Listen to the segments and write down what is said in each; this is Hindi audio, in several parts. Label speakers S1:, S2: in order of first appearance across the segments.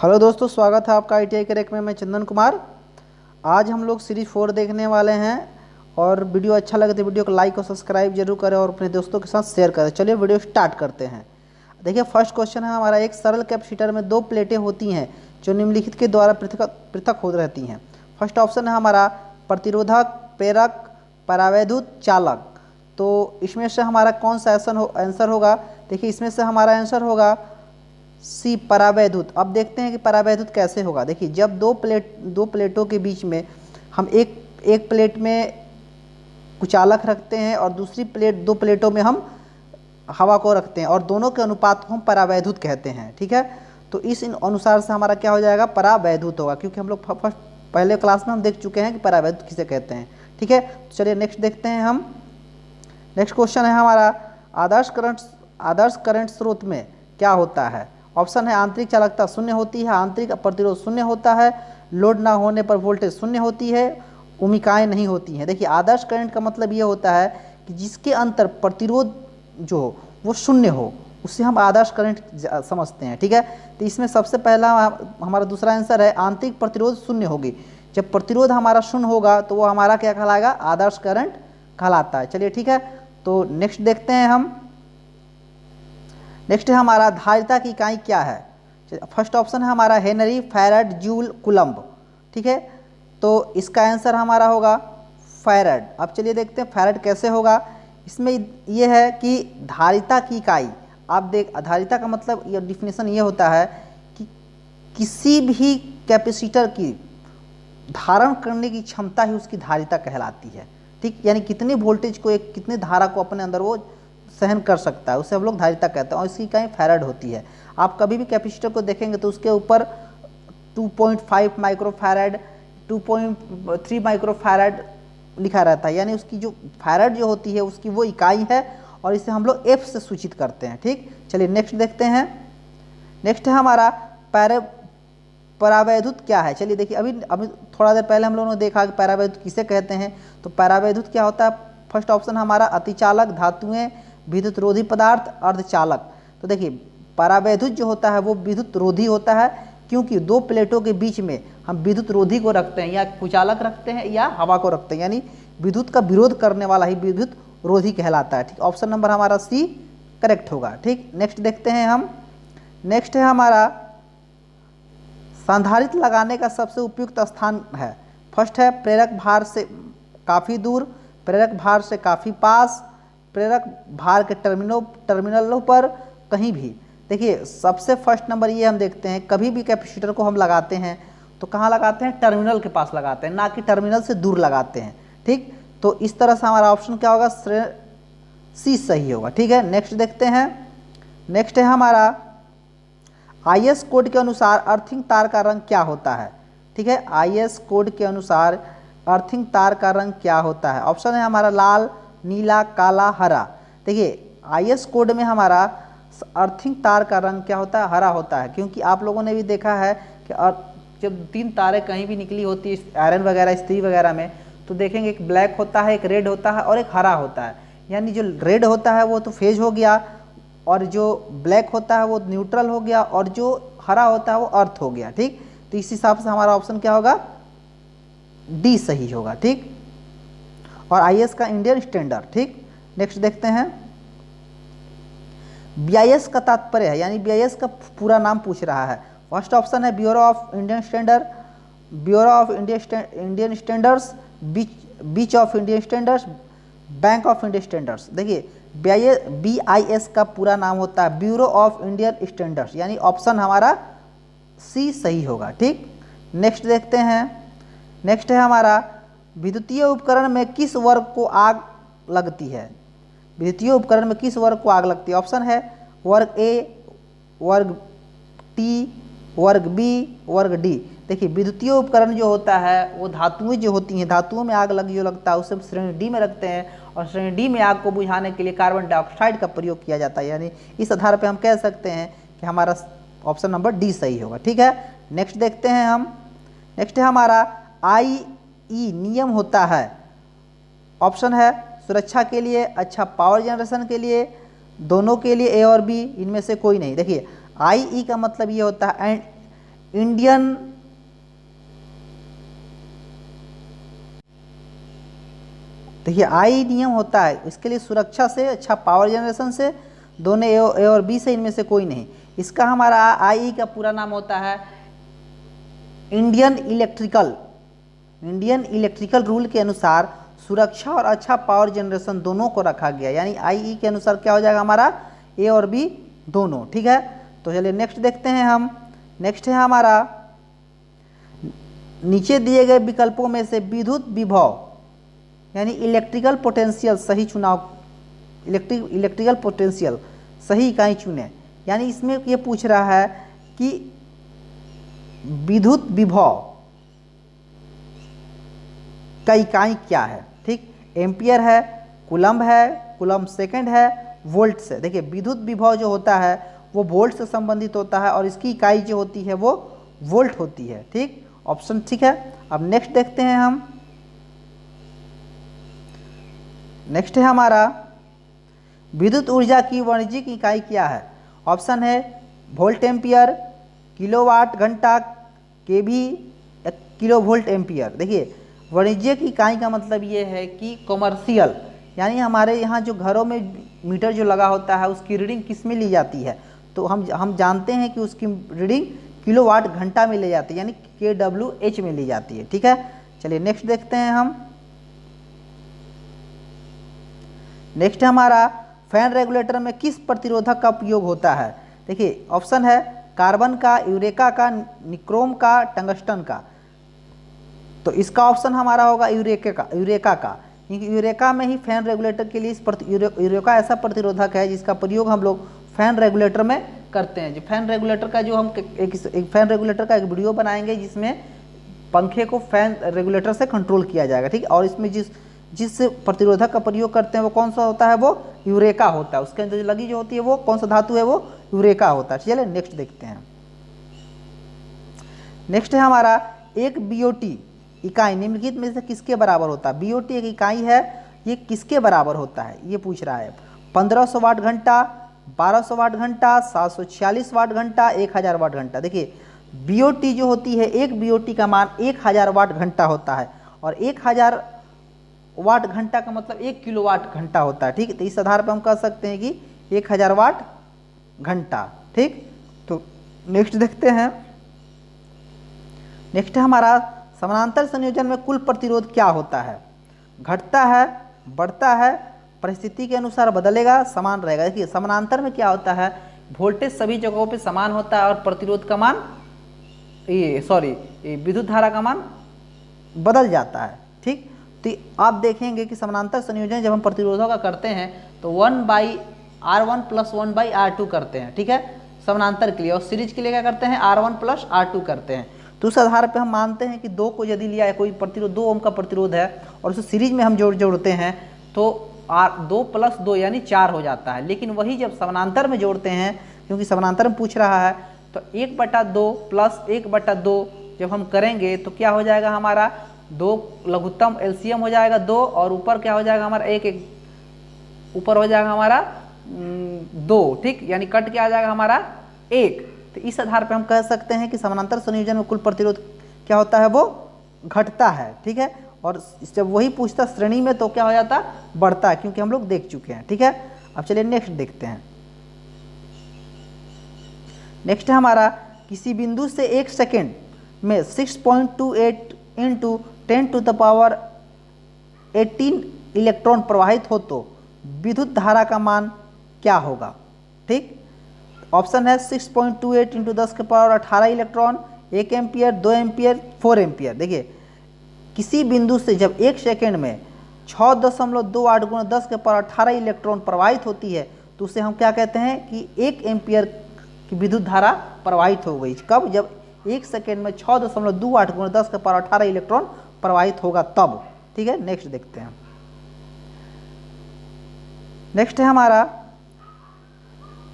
S1: हेलो दोस्तों, स्वागत है आपका ITI क्रैक में। मैं चंदन कुमार। आज हम लोग सीरीज 4 देखने वाले हैं और वीडियो अच्छा लगे तो वीडियो को लाइक और सब्सक्राइब जरूर करें और अपने दोस्तों के साथ शेयर करें। चलिए वीडियो स्टार्ट करते हैं। देखिए फर्स्ट क्वेश्चन है हमारा, एक सरल कैपेसिटर में दो प्लेटें होती हैं जो निम्नलिखित के द्वारा पृथक पृथक हो रहती हैं। फर्स्ट ऑप्शन है हमारा प्रतिरोधक, प्रेरक, परावैद्युत, चालक। तो इसमें से हमारा कौन सा आंसर होगा? देखिए इसमें से हमारा आंसर होगा सी, परावैद्युत। अब देखते हैं कि परावैद्युत कैसे होगा। देखिए जब दो प्लेटों के बीच में हम एक प्लेट में कुचालक रखते हैं और दूसरी दो प्लेटों में हम हवा को रखते हैं और दोनों के अनुपात को हम परावैद्युत कहते हैं। ठीक है, तो इस अनुसार से हमारा क्या हो जाएगा? परावैद्युत होगा, क्योंकि हम लोग पहले क्लास में हम देख चुके हैं कि परावैद्युत किसे कहते हैं। ठीक है, तो चलिए नेक्स्ट देखते हैं हम। नेक्स्ट क्वेश्चन है हमारा, आदर्श करंट स्रोत में क्या होता है? ऑप्शन है आंतरिक चालकता शून्य होती है, आंतरिक प्रतिरोध शून्य होता है, लोड ना होने पर वोल्टेज शून्य होती है, उमिकाएँ नहीं होती हैं। देखिए आदर्श करंट का मतलब ये होता है कि जिसके अंतर प्रतिरोध जो हो वो शून्य हो, उससे हम आदर्श करंट समझते हैं। ठीक है, तो इसमें सबसे पहला हमारा दूसरा आंसर है आंतरिक प्रतिरोध शून्य होगी। जब प्रतिरोध हमारा शून्य होगा तो वो हमारा क्या कहलाएगा? आदर्श करंट कहलाता है। चलिए ठीक है, तो नेक्स्ट देखते हैं हम। नेक्स्ट है हमारा धारिता की इकाई क्या है? फर्स्ट ऑप्शन है हमारा हेनरी, फैराड, जूल, कूलम्ब। ठीक है, तो इसका आंसर हमारा होगा फैराड। अब चलिए देखते हैं फैराड कैसे होगा। इसमें यह है कि धारिता की इकाई, आप धारिता का मतलब ये डिफिनेशन ये होता है कि किसी भी कैपेसिटर की धारण करने की क्षमता ही उसकी धारिता कहलाती है। ठीक, यानी कितनी वोल्टेज को कितनी धारा को अपने अंदर वो सहन कर सकता है, उसे हम लोग धारिता कहते हैं और इसकी इकाई फैराड होती है। आप कभी भी कैपेसिटर को देखेंगे तो उसके ऊपर 2.5 माइक्रोफैराड, 2.3 माइक्रोफैराड लिखा रहता है, यानी उसकी जो फैराड जो होती है उसकी वो इकाई है और इसे हम लोग F से सूचित करते हैं। ठीक, चलिए नेक्स्ट देखते हैं। नेक्स्ट है हमारा परावैद्युत क्या है? चलिए देखिए अभी थोड़ा देर पहले हम लोगों ने देखा कि परावैद्युत किसे कहते हैं। तो परावैद्युत क्या होता है? फर्स्ट ऑप्शन हमारा अतिचालक, धातुएं, विद्युत रोधी पदार्थ, अर्धचालक। तो देखिए परावैद्युत जो होता है वो विद्युत रोधी होता है, क्योंकि दो प्लेटों के बीच में हम विद्युत रोधी को रखते हैं या कुचालक रखते हैं या हवा को रखते हैं, यानी विद्युत का विरोध करने वाला ही विद्युत रोधी कहलाता है। ठीक, ऑप्शन नंबर हमारा सी करेक्ट होगा। ठीक, नेक्स्ट देखते हैं हम। नेक्स्ट है हमारा संधारित्र लगाने का सबसे उपयुक्त स्थान है। फर्स्ट है प्रेरक भार से काफ़ी दूर, प्रेरक भार से काफ़ी पास, प्रेरक भार के टर्मिनलों पर, कहीं भी। देखिए सबसे फर्स्ट नंबर ये हम देखते हैं, कभी भी कैपेसिटर को हम लगाते हैं तो कहाँ लगाते हैं? टर्मिनल के पास लगाते हैं, ना कि टर्मिनल से दूर लगाते हैं। ठीक, तो इस तरह से हमारा ऑप्शन क्या होगा? सी सही होगा। ठीक है, नेक्स्ट देखते हैं। नेक्स्ट है हमारा IS कोड के अनुसार अर्थिंग तार का रंग क्या होता है? ठीक है, IS कोड के अनुसार अर्थिंग तार का रंग क्या होता है? ऑप्शन है हमारा लाल, नीला, काला, हरा। देखिए IS कोड में हमारा अर्थिंग तार का रंग क्या होता है? हरा होता है, क्योंकि आप लोगों ने भी देखा है कि जब 3 तारें कहीं भी निकली होती है आयरन वगैरह, स्त्री वगैरह में, तो देखेंगे एक ब्लैक होता है, एक रेड होता है और एक हरा होता है। यानी जो रेड होता है वो तो फेज हो गया और जो ब्लैक होता है वो न्यूट्रल हो गया और जो हरा होता है वो अर्थ हो गया। ठीक, तो इस हिसाब से हमारा ऑप्शन क्या होगा? डी सही होगा। ठीक, और IS का इंडियन स्टैंडर्ड। ठीक, नेक्स्ट देखते हैं। BIS का तात्पर्य है, यानी BIS का पूरा नाम पूछ रहा है। फर्स्ट ऑप्शन है bureau of Indian standard, bureau of Indian standards, beach of Indian standards, bank of Indian standards. देखिए BIS का पूरा नाम होता है ब्यूरो ऑफ इंडियन स्टैंडर्ड्स, यानी ऑप्शन हमारा सी सही होगा। ठीक, नेक्स्ट देखते हैं। नेक्स्ट है हमारा विद्युतीय उपकरण में किस वर्ग को आग लगती है? विद्युतीय उपकरण में किस वर्ग को आग लगती है? ऑप्शन है वर्ग ए, वर्ग टी, वर्ग बी, वर्ग डी। देखिए विद्युतीय उपकरण जो होता है वो धातुएं जो होती हैं, धातुओं में आग जो लगता है उसे श्रेणी डी में रखते हैं और श्रेणी डी में आग को बुझाने के लिए कार्बन डाइऑक्साइड का प्रयोग किया जाता है। यानी इस आधार पर हम कह सकते हैं कि हमारा ऑप्शन नंबर डी सही होगा। ठीक है, नेक्स्ट देखते हैं हम। नेक्स्ट है हमारा IE नियम होता है। ऑप्शन है सुरक्षा के लिए, अच्छा पावर जनरेशन के लिए, दोनों के लिए, ए और बी, इनमें से कोई नहीं। देखिए IE का मतलब ये होता है इंडियन देखिए आई नियम होता है, इसके लिए सुरक्षा से अच्छा पावर जनरेशन से दोनों ए और बी से, इनमें से कोई नहीं। इसका हमारा आई का पूरा नाम होता है इंडियन इलेक्ट्रिकल रूल के अनुसार सुरक्षा और अच्छा पावर जनरेशन दोनों को रखा गया, यानी आई के अनुसार क्या हो जाएगा हमारा ए और बी दोनों। ठीक है, तो चलिए नेक्स्ट देखते हैं हम। नेक्स्ट है हमारा नीचे दिए गए विकल्पों में से विद्युत विभव यानी इलेक्ट्रिकल पोटेंशियल सही चुनाव, इलेक्ट्रिकल पोटेंशियल सही इकाई चुने। यानी इसमें ये पूछ रहा है कि विद्युत विभव का इकाई क्या है। ठीक, एम्पियर है, कूलम्ब सेकंड है, वोल्ट से। देखिए विद्युत विभव जो होता है वो वोल्ट से संबंधित होता है और इसकी इकाई जो होती है वो वोल्ट होती है। ठीक, ऑप्शन ठीक है। अब नेक्स्ट देखते हैं हम। नेक्स्ट है हमारा विद्युत ऊर्जा की वाणिज्यिक इकाई क्या है। ऑप्शन है वोल्ट एम्पियर, किलोवाट घंटा, केवी, किलो वोल्ट एम्पियर। देखिए वाणिज्यिक इकाई का मतलब ये है कि कॉमर्शियल, यानी हमारे यहाँ जो घरों में मीटर जो लगा होता है उसकी रीडिंग किस में ली जाती है, तो हम जानते हैं कि उसकी रीडिंग किलोवाट घंटा में ली जाती है, यानी kWh में ली जाती है। ठीक है, चलिए नेक्स्ट देखते हैं हम। नेक्स्ट हमारा फैन रेगुलेटर में किस प्रतिरोधक का उपयोग होता है। देखिए ऑप्शन है कार्बन का, यूरेका का, निक्रोम का, टंगस्टन का। तो इसका ऑप्शन हमारा होगा यूरेका का, क्योंकि यूरेका में ही फैन रेगुलेटर के लिए यूरेका ऐसा प्रतिरोधक है जिसका प्रयोग हम लोग फैन रेगुलेटर में करते हैं। जो फैन रेगुलेटर का जो हम एक फैन रेगुलेटर का एक वीडियो बनाएंगे जिसमें पंखे को फैन रेगुलेटर से कंट्रोल किया जाएगा। ठीक, और इसमें जिस प्रतिरोधक का प्रयोग करते हैं वो कौन सा होता है, वो यूरेका होता है। उसके अंदर जो लगी जो होती है वो कौन सा धातु है, वो यूरेका होता है। चलिए नेक्स्ट देखते हैं। नेक्स्ट है हमारा एक बीओटी इकाई निम्नलिखित में से किसके बराबर होता है। बीओटी एक इकाई है, ये किसके बराबर होता है ये पूछ रहा है। 1500 वाट घंटा, 1200 वाट घंटा, 746 वाट घंटा, 1000 वाट घंटा। देखिए बीओटी जो होती है, एक बीओटी का मान 1000 वाट घंटा होता है और 1000 वाट घंटा का मतलब 1 किलोवाट घंटा होता है। ठीक, तो इस आधार पर हम कह सकते हैं कि 1000 वाट घंटा। ठीक, तो नेक्स्ट देखते हैं। नेक्स्ट है हमारा समानांतर संयोजन में कुल प्रतिरोध क्या होता है। घटता है, बढ़ता है, परिस्थिति के अनुसार बदलेगा, समान रहेगा। देखिए समानांतर में क्या होता है, वोल्टेज सभी जगहों पे समान होता है और प्रतिरोध का मान विद्युत धारा का मान बदल जाता है। ठीक, तो आप देखेंगे कि समानांतर संयोजन जब हम प्रतिरोधों का करते हैं तो 1/R1 + 1/R2 करते हैं। ठीक है, समानांतर के लिए, और सीरीज के लिए क्या करते हैं, R1 + R2 करते हैं। तो उस आधार पे हम मानते हैं कि 2 को यदि लिया है, कोई प्रतिरोध 2 ओम का प्रतिरोध है और उसे सीरीज में हम जोड़ते हैं तो 2 + 2 यानी 4 हो जाता है। लेकिन वही जब समानांतर में जोड़ते हैं, क्योंकि समानांतर में पूछ रहा है, तो 1/2 + 1/2 जब हम करेंगे तो क्या हो जाएगा हमारा, 2 लघुत्तम एलसीएम हो जाएगा 2 और ऊपर क्या हो जाएगा हमारा 1 ऊपर हो जाएगा हमारा 2। ठीक, यानी कट क्या आ जाएगा हमारा 1। तो इस आधार पर हम कह सकते हैं कि समानांतर संयोजन में कुल प्रतिरोध क्या होता है, वो घटता है। ठीक है, और जब वही पूछता श्रेणी में तो क्या हो जाता, बढ़ता है, क्योंकि हम लोग देख चुके हैं। ठीक है, अब चलिए नेक्स्ट देखते हैं। नेक्स्ट है हमारा किसी बिंदु से 1 सेकेंड में 6.28 × 10⁻18 इलेक्ट्रॉन प्रवाहित हो तो विद्युत धारा का मान क्या होगा। ठीक, ऑप्शन है 6.28 × 10⁻18 इलेक्ट्रॉन, 1 एम्पियर, 2 एम्पियर, 4 एम्पियर। देखिए किसी बिंदु से जब 1 सेकेंड में 6.28 × 10⁻18 इलेक्ट्रॉन प्रवाहित होती है तो उसे हम क्या कहते हैं कि 1 एम्पियर की विद्युत धारा प्रवाहित हो गई। कब, जब 1 सेकेंड में 6.28 × 10⁻18 इलेक्ट्रॉन प्रवाहित होगा तब। ठीक है, नेक्स्ट देखते हैं। नेक्स्ट है हमारा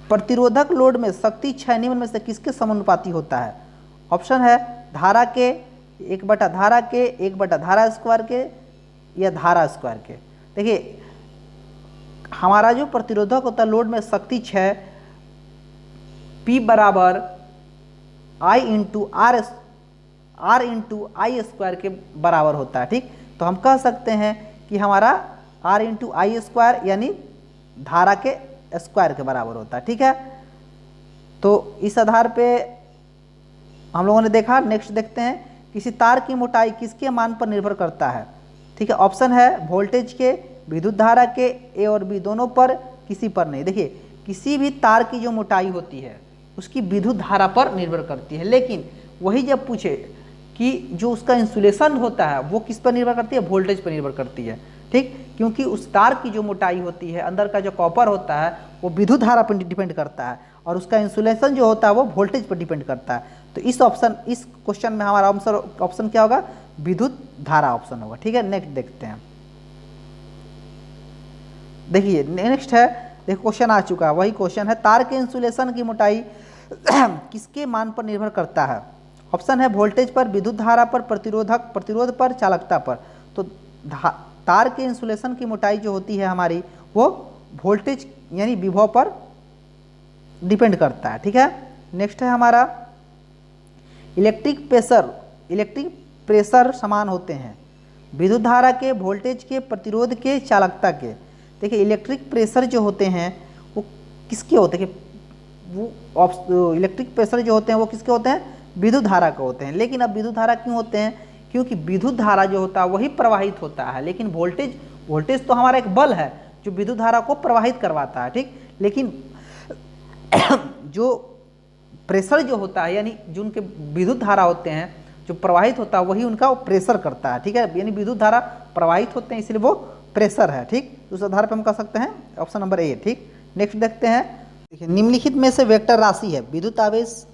S1: प्रतिरोधक लोड में शक्ति क्षय निम्न में से किसके समानुपाती होता है। ऑप्शन है धारा के, 1 धारा के, 1 धारा स्क्वायर के, या धारा स्क्वायर के। देखिए हमारा जो प्रतिरोधक होता है लोड में शक्ति क्षय P = R/I² के बराबर होता है। ठीक, तो हम कह सकते हैं कि हमारा R/I² यानी धारा के स्क्वायर के बराबर होता है। ठीक है, तो इस आधार पे हम लोगों ने देखा। नेक्स्ट देखते हैं, किसी तार की मोटाई किसके मान पर निर्भर करता है। ठीक है, ऑप्शन है वोल्टेज के, विद्युत धारा के, ए और बी दोनों पर, किसी पर नहीं। देखिए, किसी भी तार की जो मोटाई होती है उसकी विद्युत धारा पर निर्भर करती है, लेकिन वही जब पूछे कि जो उसका इंसुलेशन होता है वो किस पर निर्भर करती है, वोल्टेज पर निर्भर करती है। ठीक, क्योंकि उस तार की जो मोटाई होती है, अंदर का जो कॉपर होता है वो विद्युत धारा पर डिपेंड करता है, और उसका इंसुलेशन जो होता है वो वोल्टेज पर डिपेंड करता है। तो इस क्वेश्चन में हमारा ऑप्शन क्या होगा, विद्युत धारा ऑप्शन होगा। ठीक है, नेक्स्ट देखते हैं। देखिए नेक्स्ट है, देखो क्वेश्चन आ चुका है, वही क्वेश्चन है, तार के इंसुलेशन की मोटाई किसके मान पर निर्भर करता है। ऑप्शन है वोल्टेज पर, विद्युत धारा पर, प्रतिरोध पर, चालकता पर। तो तार के इंसुलेशन की मोटाई जो होती है हमारी वो वोल्टेज यानी विभव पर डिपेंड करता है। ठीक है, नेक्स्ट है हमारा इलेक्ट्रिक प्रेशर समान होते हैं विद्युत धारा के, वोल्टेज के, प्रतिरोध के, चालकता के। देखिए इलेक्ट्रिक प्रेशर जो होते हैं वो किसके होते हैं, वो इलेक्ट्रिक प्रेशर जो होते हैं वो किसके होते हैं, विद्युत धारा के होते हैं। लेकिन अब विद्युत धारा क्यों होते हैं, क्योंकि विद्युत धारा जो होता है वही प्रवाहित होता है, लेकिन वोल्टेज तो हमारा एक बल है जो विद्युत धारा को प्रवाहित करवाता है। ठीक, लेकिन जो प्रेशर जो होता है यानी जो उनके विद्युत धारा होते हैं जो प्रवाहित होता है वही उनका प्रेशर करता है। ठीक है, यानी विद्युत धारा प्रवाहित होते हैं इसलिए वो प्रेशर है। ठीक, उस आधार पर हम कह सकते हैं ऑप्शन नंबर ए। ठीक, नेक्स्ट देखते हैं। देखिए निम्नलिखित में से वेक्टर राशि है, विद्युत आवेश,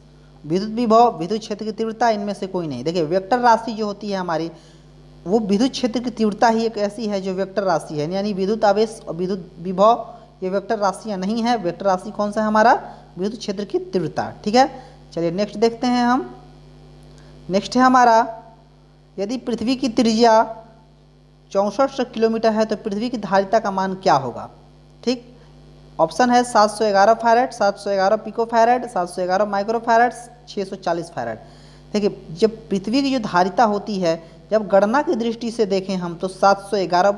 S1: विद्युत विभव, विद्युत क्षेत्र की तीव्रता, इनमें से कोई नहीं। देखिए वेक्टर राशि जो होती है हमारी वो विद्युत क्षेत्र की तीव्रता ही एक ऐसी है जो वेक्टर राशि है, यानी विद्युत आवेश और विद्युत विभव ये वेक्टर राशियाँ नहीं है। वेक्टर राशि कौन सा है हमारा, विद्युत क्षेत्र की तीव्रता। ठीक है, चलिए नेक्स्ट देखते हैं हम। नेक्स्ट है हमारा, यदि पृथ्वी की त्रिज्या 64 किलोमीटर है तो पृथ्वी की धारिता का मान क्या होगा। ठीक, ऑप्शन है 711 farad, 711 pico farad, 711 micro farad, 640 farad. देखिए जब पृथ्वी की जो धारिता होती है जब गणना की दृष्टि से देखें हम तो 711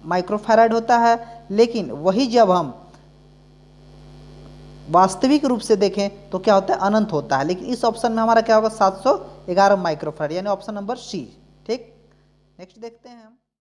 S1: माइक्रो फैरेड होता है, लेकिन वही जब हम वास्तविक रूप से देखें तो क्या होता है, अनंत होता है। लेकिन इस ऑप्शन में हमारा क्या होगा, 711 माइक्रो फैरेड, यानी ऑप्शन नंबर सी। ठीक, नेक्स्ट देखते हैं हम।